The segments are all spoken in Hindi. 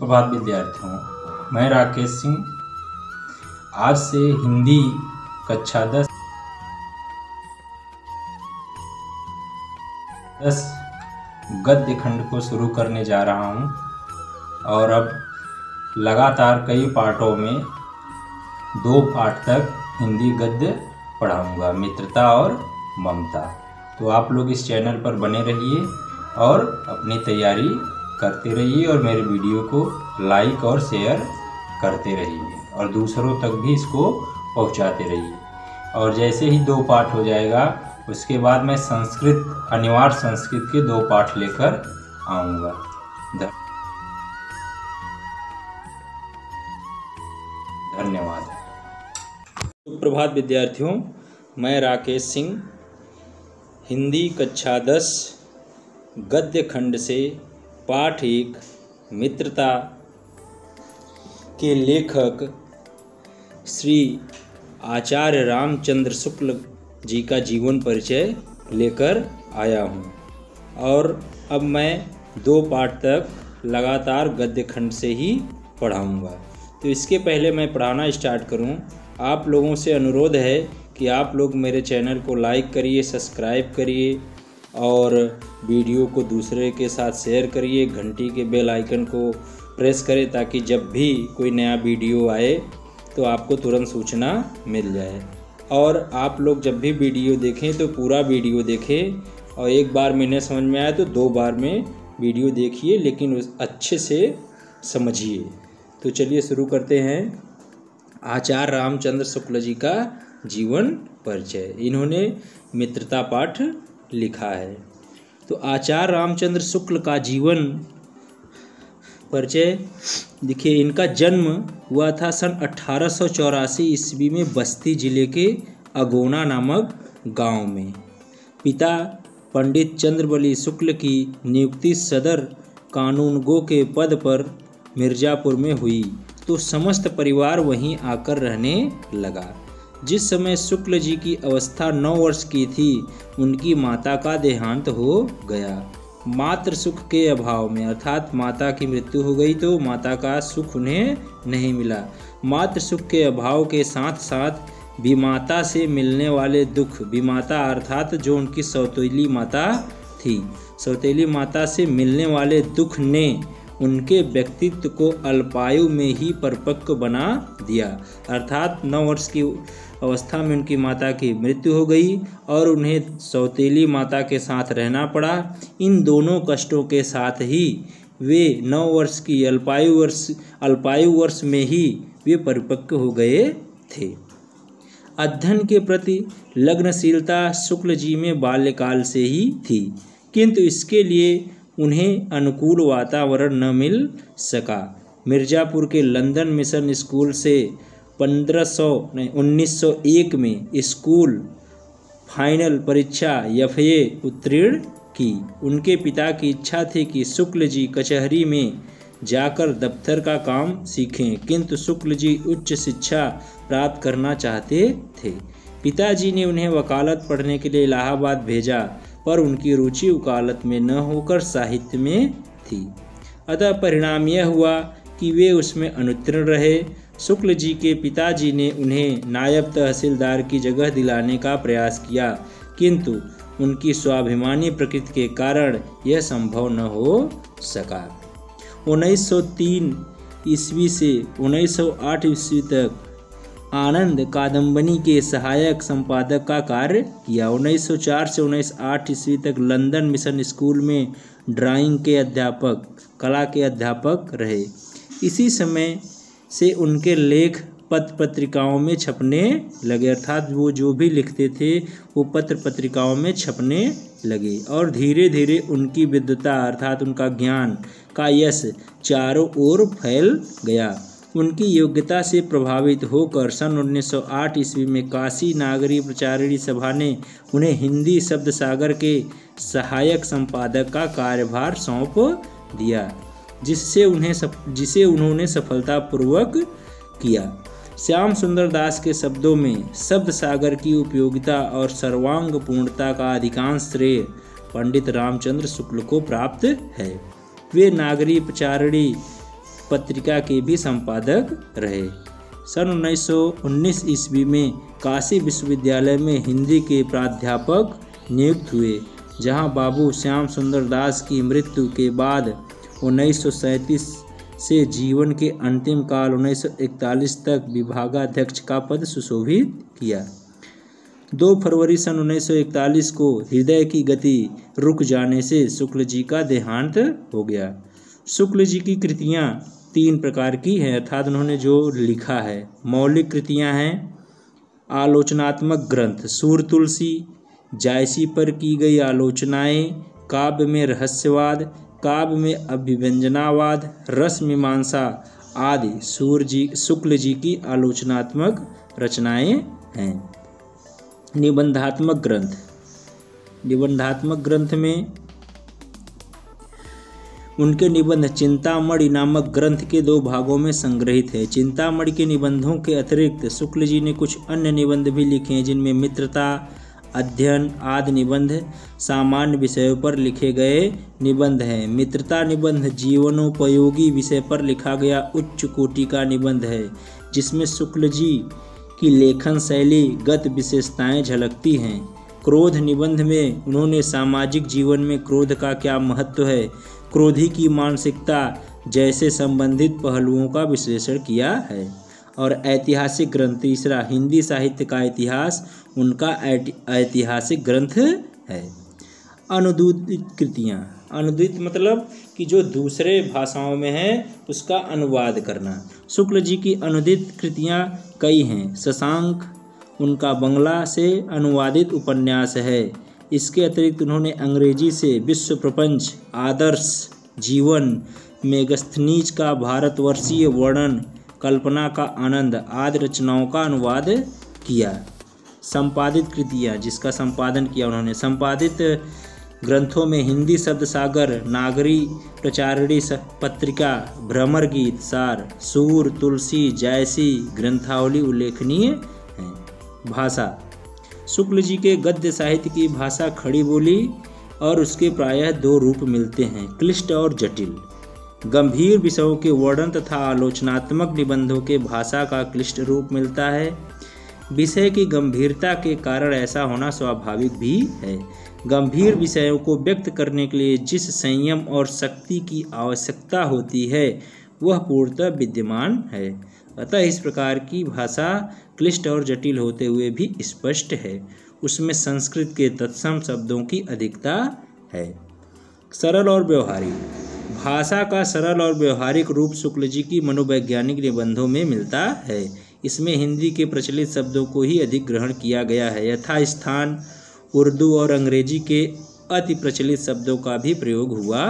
सुप्रभात विद्यार्थियों, मैं राकेश सिंह आज से हिंदी कक्षा 10 गद्य खंड को शुरू करने जा रहा हूं और अब लगातार कई पाठों में 2 पाठ तक हिंदी गद्य पढ़ाऊंगा, मित्रता और ममता। तो आप लोग इस चैनल पर बने रहिए और अपनी तैयारी करते रहिए और मेरे वीडियो को लाइक और शेयर करते रहिए और दूसरों तक भी इसको पहुंचाते रहिए। और जैसे ही 2 पाठ हो जाएगा उसके बाद मैं संस्कृत, अनिवार्य संस्कृत के 2 पाठ लेकर आऊँगा। धन्यवाद। सुप्रभात विद्यार्थियों, मैं राकेश सिंह हिंदी कक्षा 10 गद्य खंड से पाठ 1 मित्रता के लेखक श्री आचार्य रामचंद्र शुक्ल जी का जीवन परिचय लेकर आया हूँ और अब मैं 2 पाठ तक लगातार गद्य खंड से ही पढ़ाऊँगा। तो इसके पहले मैं पढ़ाना स्टार्ट करूँ, आप लोगों से अनुरोध है कि आप लोग मेरे चैनल को लाइक करिए, सब्सक्राइब करिए और वीडियो को दूसरे के साथ शेयर करिए। घंटी के बेल आइकन को प्रेस करें ताकि जब भी कोई नया वीडियो आए तो आपको तुरंत सूचना मिल जाए। और आप लोग जब भी वीडियो देखें तो पूरा वीडियो देखें और एक बार में नहीं समझ में आया तो 2 बार में वीडियो देखिए, लेकिन अच्छे से समझिए। तो चलिए शुरू करते हैं। आचार्य रामचंद्र शुक्ल जी का जीवन परिचय, इन्होंने मित्रता पाठ लिखा है। तो आचार्य रामचंद्र शुक्ल का जीवन परिचय देखिए। इनका जन्म हुआ था सन 1884 ईस्वी में बस्ती जिले के अगोना नामक गांव में। पिता पंडित चंद्रबली शुक्ल की नियुक्ति सदर कानूनगो के पद पर मिर्जापुर में हुई तो समस्त परिवार वहीं आकर रहने लगा। जिस समय शुक्ल जी की अवस्था 9 वर्ष की थी, उनकी माता का देहांत हो गया। मातृ सुख के अभाव में, अर्थात माता की मृत्यु हो गई तो माता का सुख उन्हें नहीं मिला। मातृ सुख के अभाव के साथ साथ विमाता से मिलने वाले दुख, विमाता अर्थात जो उनकी सौतेली माता थी, सौतेली माता से मिलने वाले दुख ने उनके व्यक्तित्व को अल्पायु में ही परिपक्व बना दिया। अर्थात 9 वर्ष की अवस्था में उनकी माता की मृत्यु हो गई और उन्हें सौतेली माता के साथ रहना पड़ा। इन दोनों कष्टों के साथ ही वे 9 वर्ष की अल्पायु वर्ष में ही वे परिपक्व हो गए थे। अध्ययन के प्रति लग्नशीलता शुक्ल जी में बाल्यकाल से ही थी, किंतु इसके लिए उन्हें अनुकूल वातावरण न मिल सका। मिर्जापुर के लंदन मिशन स्कूल से 1901 में स्कूल फाइनल परीक्षा FA उत्तीर्ण की। उनके पिता की इच्छा थी कि शुक्ल जी कचहरी में जाकर दफ्तर का काम सीखें, किंतु शुक्ल जी उच्च शिक्षा प्राप्त करना चाहते थे। पिताजी ने उन्हें वकालत पढ़ने के लिए इलाहाबाद भेजा, पर उनकी रुचि वकालत में न होकर साहित्य में थी। अतः परिणाम यह हुआ कि वे उसमें अनुत्तीर्ण रहे। शुक्ल जी के पिताजी ने उन्हें नायब तहसीलदार की जगह दिलाने का प्रयास किया, किंतु उनकी स्वाभिमानी प्रकृति के कारण यह संभव न हो सका। 1903 ईस्वी से 1908 ईस्वी तक आनंद कादम्बनी के सहायक संपादक का कार्य किया। 1904 से 1908 ईस्वी तक लंदन मिशन स्कूल में ड्राइंग के अध्यापक, कला के अध्यापक रहे। इसी समय से उनके लेख पत्र पत्रिकाओं में छपने लगे, अर्थात वो जो भी लिखते थे वो पत्र पत्रिकाओं में छपने लगे और धीरे धीरे उनकी विद्वता अर्थात उनका ज्ञान का यश चारों ओर फैल गया। उनकी योग्यता से प्रभावित होकर सन 1908 ईस्वी में काशी नागरी प्रचारिणी सभा ने उन्हें हिंदी शब्द सागर के सहायक संपादक का कार्यभार सौंप दिया, जिसे उन्होंने सफलतापूर्वक किया। श्याम सुंदर दास के शब्दों में शब्द सागर की उपयोगिता और सर्वांग पूर्णता का अधिकांश श्रेय पंडित रामचंद्र शुक्ल को प्राप्त है। वे नागरी प्रचारिणी पत्रिका के भी संपादक रहे। सन 1919 ईस्वी में काशी विश्वविद्यालय में हिंदी के प्राध्यापक नियुक्त हुए, जहां बाबू श्याम सुंदर दास की मृत्यु के बाद 1937 से जीवन के अंतिम काल 1941 तक विभागाध्यक्ष का पद सुशोभित किया। 2 फरवरी सन 1941 को हृदय की गति रुक जाने से शुक्ल जी का देहांत हो गया। शुक्ल जी की कृतियाँ 3 प्रकार की हैं, अर्थात उन्होंने जो लिखा है। मौलिक कृतियाँ हैं आलोचनात्मक ग्रंथ, सूर तुलसी, जायसी पर की गई आलोचनाएं, काव्य में रहस्यवाद, काव्य में अभिव्यंजनावाद, रस मीमांसा आदि शुक्ल जी की आलोचनात्मक रचनाएं हैं। निबंधात्मक ग्रंथ, निबंधात्मक ग्रंथ में उनके निबंध चिंतामणि नामक ग्रंथ के 2 भागों में संग्रहित है। चिंतामणि के निबंधों के अतिरिक्त शुक्ल जी ने कुछ अन्य निबंध भी लिखे हैं, जिनमें मित्रता, अध्ययन आदि निबंध सामान्य विषयों पर लिखे गए निबंध हैं। मित्रता निबंध जीवनोपयोगी विषय पर लिखा गया उच्च कोटि का निबंध है, जिसमें शुक्ल जी की लेखन शैली गत विशेषताएं झलकती हैं। क्रोध निबंध में उन्होंने सामाजिक जीवन में क्रोध का क्या महत्व है, क्रोधी की मानसिकता जैसे संबंधित पहलुओं का विश्लेषण किया है। और ऐतिहासिक ग्रंथ तीसरा, हिंदी साहित्य का इतिहास उनका ऐतिहासिक ग्रंथ है। अनुदित कृतियाँ, अनुदित मतलब कि जो दूसरे भाषाओं में है उसका अनुवाद करना। शुक्ल जी की अनुदित कृतियाँ कई हैं। शशांक उनका बंगला से अनुवादित उपन्यास है। इसके अतिरिक्त उन्होंने अंग्रेजी से विश्व प्रपंच, आदर्श जीवन, मेगस्थनीज का भारतवर्षीय वर्णन, कल्पना का आनंद आदि रचनाओं का अनुवाद किया। संपादित कृतियाँ, जिसका संपादन किया उन्होंने, संपादित ग्रंथों में हिंदी शब्द सागर, नागरी प्रचारिणी पत्रिका, भ्रमर गीत, सार, सूर, तुलसी, जायसी ग्रंथावली उल्लेखनीय हैं। भाषा, शुक्ल जी के गद्य साहित्य की भाषा खड़ी बोली और उसके प्रायः 2 रूप मिलते हैं, क्लिष्ट और जटिल। गंभीर विषयों के वर्णन तथा आलोचनात्मक निबंधों के भाषा का क्लिष्ट रूप मिलता है। विषय की गंभीरता के कारण ऐसा होना स्वाभाविक भी है। गंभीर विषयों को व्यक्त करने के लिए जिस संयम और शक्ति की आवश्यकता होती है वह पूर्णतः विद्यमान है। अतः इस प्रकार की भाषा क्लिष्ट और जटिल होते हुए भी स्पष्ट है। उसमें संस्कृत के तत्सम शब्दों की अधिकता है। सरल और व्यवहारिक, भाषा का सरल और व्यवहारिक रूप शुक्ल जी की मनोवैज्ञानिक निबंधों में मिलता है। इसमें हिंदी के प्रचलित शब्दों को ही अधिक ग्रहण किया गया है। यथास्थान उर्दू और अंग्रेजी के अति प्रचलित शब्दों का भी प्रयोग हुआ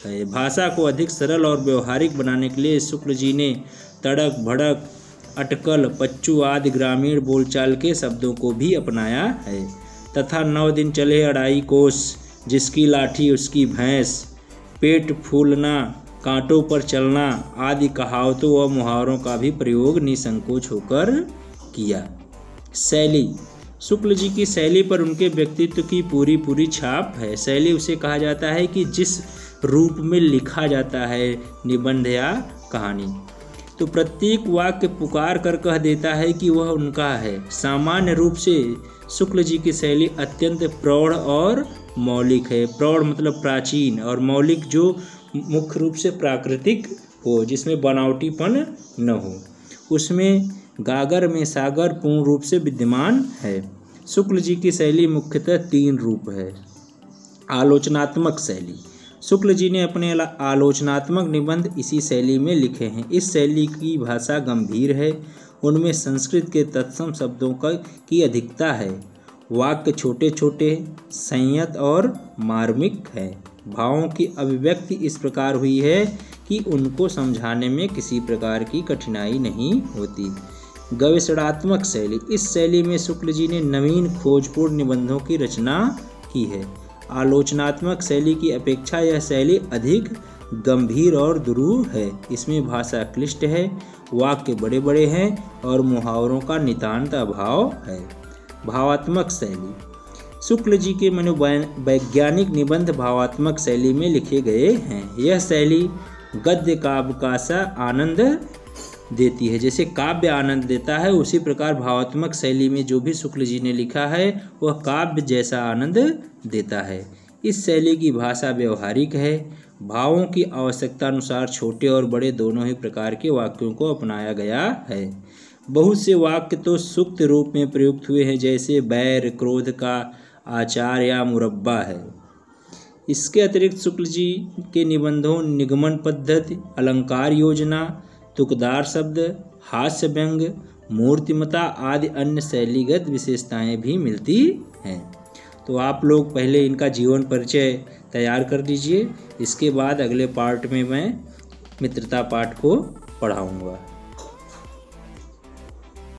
है। भाषा को अधिक सरल और व्यवहारिक बनाने के लिए शुक्ल जी ने तड़क, भड़क, अटकल, पच्चू आदि ग्रामीण बोलचाल के शब्दों को भी अपनाया है तथा 9 दिन चले अढ़ाई कोस, जिसकी लाठी उसकी भैंस, पेट फूलना, कांटों पर चलना आदि कहावतों व मुहावरों का भी प्रयोग निसंकोच होकर किया। शैली, शुक्ल जी की शैली पर उनके व्यक्तित्व की पूरी छाप है। शैली उसे कहा जाता है कि जिस रूप में लिखा जाता है निबंध या कहानी, तो प्रत्येक वाक्य पुकार कर कह देता है कि वह उनका है। सामान्य रूप से शुक्ल जी की शैली अत्यंत प्रौढ़ और मौलिक है। प्रौढ़ मतलब प्राचीन, और मौलिक जो मुख्य रूप से प्राकृतिक हो, जिसमें बनावटीपन न हो, उसमें गागर में सागर पूर्ण रूप से विद्यमान है। शुक्ल जी की शैली मुख्यतः 3 रूप है। आलोचनात्मक शैली, शुक्ल जी ने अपने आलोचनात्मक निबंध इसी शैली में लिखे हैं। इस शैली की भाषा गंभीर है, उनमें संस्कृत के तत्सम शब्दों की अधिकता है। वाक्य छोटे छोटे, संयत और मार्मिक है। भावों की अभिव्यक्ति इस प्रकार हुई है कि उनको समझाने में किसी प्रकार की कठिनाई नहीं होती। गवेषणात्मक शैली, इस शैली में शुक्ल जी ने नवीन खोजपूर्ण निबंधों की रचना की है। आलोचनात्मक शैली की अपेक्षा यह शैली अधिक गंभीर और दुरूह है। इसमें भाषा क्लिष्ट है, वाक्य बड़े बड़े हैं और मुहावरों का नितांत अभाव है। भावात्मक शैली, शुक्ल जी के मनोवैज्ञानिक निबंध भावात्मक शैली में लिखे गए हैं। यह शैली गद्य काव्य का सा आनंद देती है। जैसे काव्य आनंद देता है, उसी प्रकार भावात्मक शैली में जो भी शुक्ल जी ने लिखा है वह काव्य जैसा आनंद देता है। इस शैली की भाषा व्यवहारिक है। भावों की आवश्यकता अनुसार छोटे और बड़े दोनों ही प्रकार के वाक्यों को अपनाया गया है। बहुत से वाक्य तो सूक्त रूप में प्रयुक्त हुए हैं, जैसे बैर क्रोध का आचार या मुरब्बा है। इसके अतिरिक्त शुक्ल जी के निबंधों निगमन पद्धति, अलंकार योजना, तुकदार शब्द, हास्य व्यंग, मूर्तिमता आदि अन्य शैलीगत विशेषताएं भी मिलती हैं। तो आप लोग पहले इनका जीवन परिचय तैयार कर लीजिए। इसके बाद अगले पार्ट में मैं मित्रता पाठ को पढ़ाऊंगा।